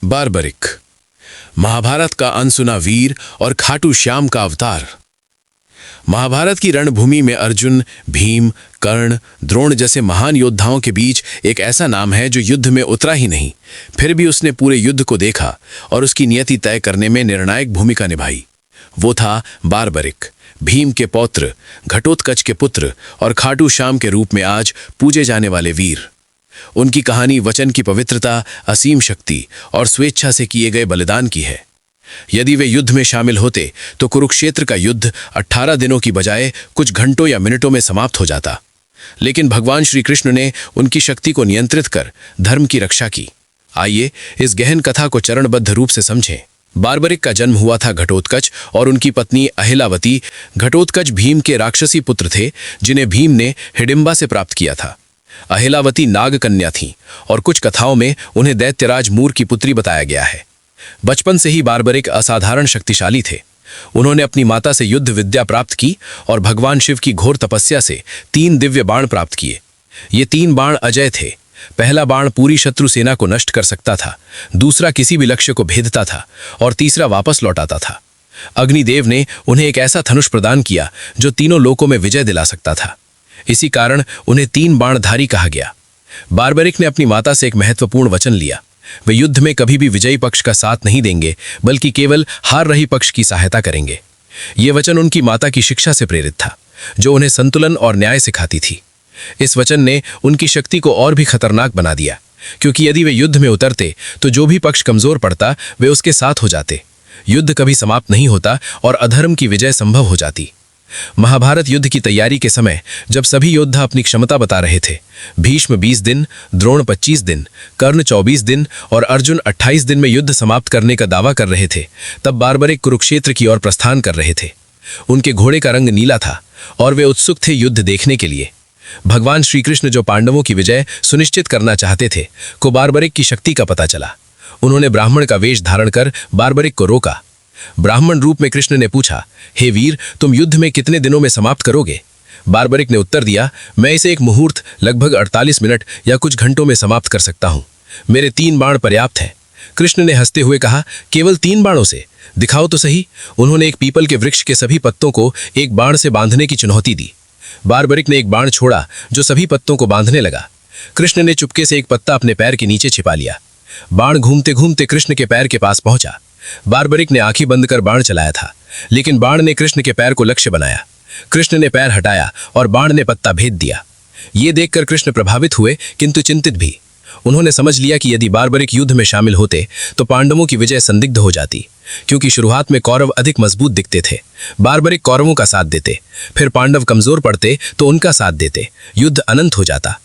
Barbaric, Mahabharat का अनसुना वीर और खाटू श्याम का अवतार। महाभारत की रणभूमि में अर्जुन, भीम, कर्ण, द्रोण जैसे महान योद्धाओं के बीच एक ऐसा नाम है जो युद्ध में उतरा ही नहीं, फिर भी उसने पूरे युद्ध को देखा और उसकी नियति तय करने में निर्णायक भूमिका निभाई। वो था बार्बरिक, भीम के पौत्र, घटोत्कच के पुत्र और खाटू श्याम के रूप में आज पूजे जाने वाले वीर। उनकी कहानी वचन की पवित्रता, असीम शक्ति और स्वेच्छा से किए गए बलिदान की है। यदि वे युद्ध में शामिल होते तो कुरुक्षेत्र का युद्ध 18 दिनों की बजाय कुछ घंटों या मिनटों में समाप्त हो जाता। लेकिन भगवान श्री कृष्ण ने उनकी शक्ति को नियंत्रित कर धर्म की रक्षा की। आइए इस गहन कथा को चरणबद्ध रूप से समझें। बार्बरिक का जन्म हुआ था घटोत्कच और उनकी पत्नी अहिलावती। घटोत्कच भीम के राक्षसी पुत्र थे जिन्हें भीम ने हिडिंबा से प्राप्त किया था। अहिलावती नाग कन्या थीं और कुछ कथाओं में उन्हें दैत्यराज मूर की पुत्री बताया गया है। बचपन से ही बार्बरिक असाधारण शक्तिशाली थे। उन्होंने अपनी माता से युद्ध विद्या प्राप्त की और भगवान शिव की घोर तपस्या से 3 दिव्य बाण प्राप्त किए। ये 3 बाण अजय थे। पहला बाण पूरी शत्रु सेना को नष्ट कर सकता था, दूसरा किसी भी लक्ष्य को भेदता था और तीसरा वापस लौटाता था। अग्निदेव ने उन्हें एक ऐसा धनुष प्रदान किया जो तीनों लोकों में विजय दिला सकता था। इसी कारण उन्हें 3 बाणधारी कहा गया। बार्बरिक ने अपनी माता से एक महत्वपूर्ण वचन लिया। वे युद्ध में कभी भी विजयी पक्ष का साथ नहीं देंगे, बल्कि केवल हार रही पक्ष की सहायता करेंगे। ये वचन उनकी माता की शिक्षा से प्रेरित था, जो उन्हें संतुलन और न्याय सिखाती थी। इस वचन ने उनकी शक्ति को और भी खतरनाक बना दिया, क्योंकि यदि वे युद्ध में उतरते तो जो भी पक्ष कमजोर पड़ता वे उसके साथ हो जाते। युद्ध कभी समाप्त नहीं होता और अधर्म की विजय संभव हो जाती। महाभारत युद्ध की तैयारी के समय जब सभी योद्धा अपनी क्षमता बता रहे थे, भीष्म 20 दिन, द्रोण 25 दिन, कर्ण 24 दिन और अर्जुन 28 दिन में युद्ध समाप्त करने का दावा कर रहे थे, तब बार्बरिक कुरुक्षेत्र की ओर प्रस्थान कर रहे थे। उनके घोड़े का रंग नीला था और वे उत्सुक थे युद्ध देखने के लिए। भगवान श्री कृष्ण जो पांडवों की विजय सुनिश्चित करना चाहते थे, को बार्बरिक की शक्ति का पता चला। उन्होंने ब्राह्मण का वेश धारण कर बार्बरिक को रोका। ब्राह्मण रूप में कृष्ण ने पूछा, हे वीर, तुम युद्ध में कितने दिनों में समाप्त करोगे? बार्बरिक ने उत्तर दिया, मैं इसे एक मुहूर्त, लगभग 48 मिनट या कुछ घंटों में समाप्त कर सकता हूं। मेरे 3 बाण पर्याप्त हैं। कृष्ण ने हंसते हुए कहा, केवल 3 बाणों से? दिखाओ तो सही। उन्होंने एक पीपल के वृक्ष के सभी पत्तों को एक बाण से बांधने की चुनौती दी। बार्बरिक ने एक बाण छोड़ा जो सभी पत्तों को बांधने लगा। कृष्ण ने चुपके से एक पत्ता अपने पैर के नीचे छिपा लिया। बाण घूमते घूमते कृष्ण के पैर के पास पहुंचा। बार्बरिक ने आंखें बंद कर बाण चलाया था, लेकिन बाण ने कृष्ण के पैर को लक्ष्य बनाया। कृष्ण ने पैर हटाया और बाण ने पत्ता भेद दिया। ये देखकर कृष्ण प्रभावित हुए, किंतु चिंतित भी। उन्होंने समझ लिया कि यदि बार्बरिक युद्ध में शामिल होते तो पांडवों की विजय संदिग्ध हो जाती, क्योंकि शुरुआत में कौरव अधिक मजबूत दिखते थे। बार्बरिक कौरवों का साथ देते, फिर पांडव कमजोर पड़ते तो उनका साथ देते, युद्ध अनंत हो जाता।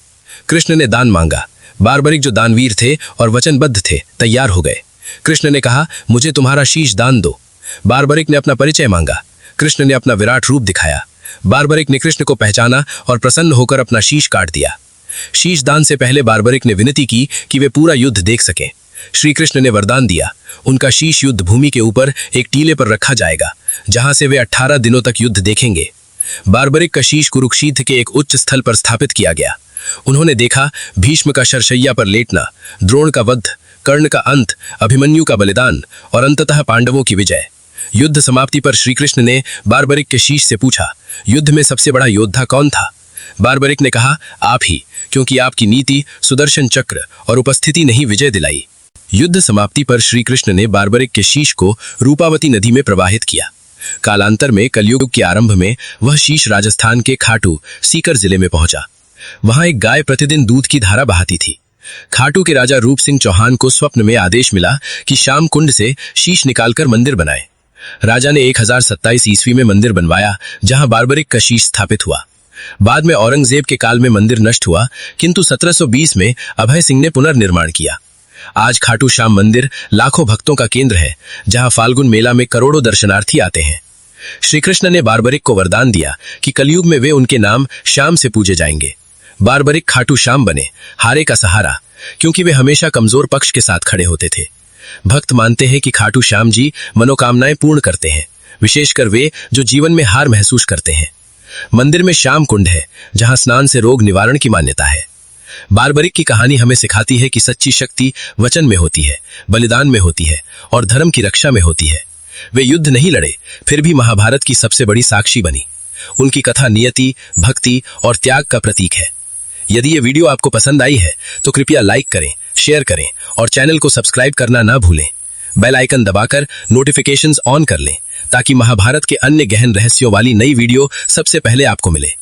कृष्ण ने दान मांगा। बार्बरिक जो दानवीर थे और वचनबद्ध थे, तैयार हो गए। कृष्ण ने कहा, मुझे तुम्हारा शीश दान दो। बार्बरिक ने अपना परिचय मांगा। कृष्ण ने अपना विराट रूप दिखाया। बार्बरिक ने कृष्ण को पहचाना और प्रसन्न होकर अपना शीश काट दिया। शीश दान से पहले बार्बरिक ने विनती की कि वे पूरा युद्ध देख सकें। श्री कृष्ण ने वरदान दिया, उनका शीश युद्ध भूमि के ऊपर एक टीले पर रखा जाएगा, जहां से वे 18 दिनों तक युद्ध देखेंगे। बार्बरिक का शीश कुरुक्षेत्र के एक उच्च स्थल पर स्थापित किया गया। उन्होंने देखा भीष्म का शरशैया पर लेटना, द्रोण का वध, कर्ण का अंत, अभिमन्यु का बलिदान और अंततः पांडवों की विजय। युद्ध समाप्ति पर श्री कृष्ण ने बार्बरिक के शीश से पूछा, युद्ध में सबसे बड़ा योद्धा कौन था? बार्बरिक ने कहा, आप ही, क्योंकि आपकी नीति, सुदर्शन चक्र और उपस्थिति ने ही विजय दिलाई। युद्ध समाप्ति पर श्री कृष्ण ने बार्बरिक के शीश को रूपावती नदी में प्रवाहित किया। कालांतर में कलयुग के आरंभ में वह शीश राजस्थान के खाटू सीकर जिले में पहुंचा। वहां एक गाय प्रतिदिन दूध की धारा बहाती थी। खाटू के राजा रूप सिंह चौहान को स्वप्न में आदेश मिला कि श्याम कुंड से शीश निकालकर मंदिर बनाए। राजा ने 1027 ईस्वी में मंदिर बनवाया, जहां बार्बरिक का शीश स्थापित हुआ। बाद में औरंगजेब के काल में मंदिर नष्ट हुआ, किंतु 1720 में अभय सिंह ने पुनर्निर्माण किया। आज खाटू श्याम मंदिर लाखों भक्तों का केंद्र है, जहां फाल्गुन मेला में करोड़ों दर्शनार्थी आते हैं। श्री कृष्ण ने बार्बरिक को वरदान दिया कि कलयुग में वे उनके नाम श्याम से पूजे जाएंगे। बार्बरिक खाटू श्याम बने, हारे का सहारा, क्योंकि वे हमेशा कमजोर पक्ष के साथ खड़े होते थे। भक्त मानते हैं कि खाटू श्याम जी मनोकामनाएं पूर्ण करते हैं, विशेषकर वे जो जीवन में हार महसूस करते हैं। मंदिर में श्याम कुंड है, जहां स्नान से रोग निवारण की मान्यता है। बारबरिक की कहानी हमें सिखाती है कि सच्ची शक्ति वचन में होती है, बलिदान में होती है और धर्म की रक्षा में होती है। वे युद्ध नहीं लड़े, फिर भी महाभारत की सबसे बड़ी साक्षी बनी। उनकी कथा नियति, भक्ति और त्याग का प्रतीक है। यदि ये वीडियो आपको पसंद आई है तो कृपया लाइक करें, शेयर करें और चैनल को सब्सक्राइब करना ना भूलें। बेल आइकन दबाकर नोटिफिकेशंस ऑन कर लें ताकि महाभारत के अन्य गहन रहस्यों वाली नई वीडियो सबसे पहले आपको मिले।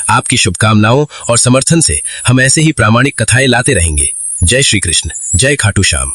आपकी शुभकामनाओं और समर्थन से हम ऐसे ही प्रामाणिक कथाएं लाते रहेंगे। जय श्री कृष्ण, जय खाटू श्याम।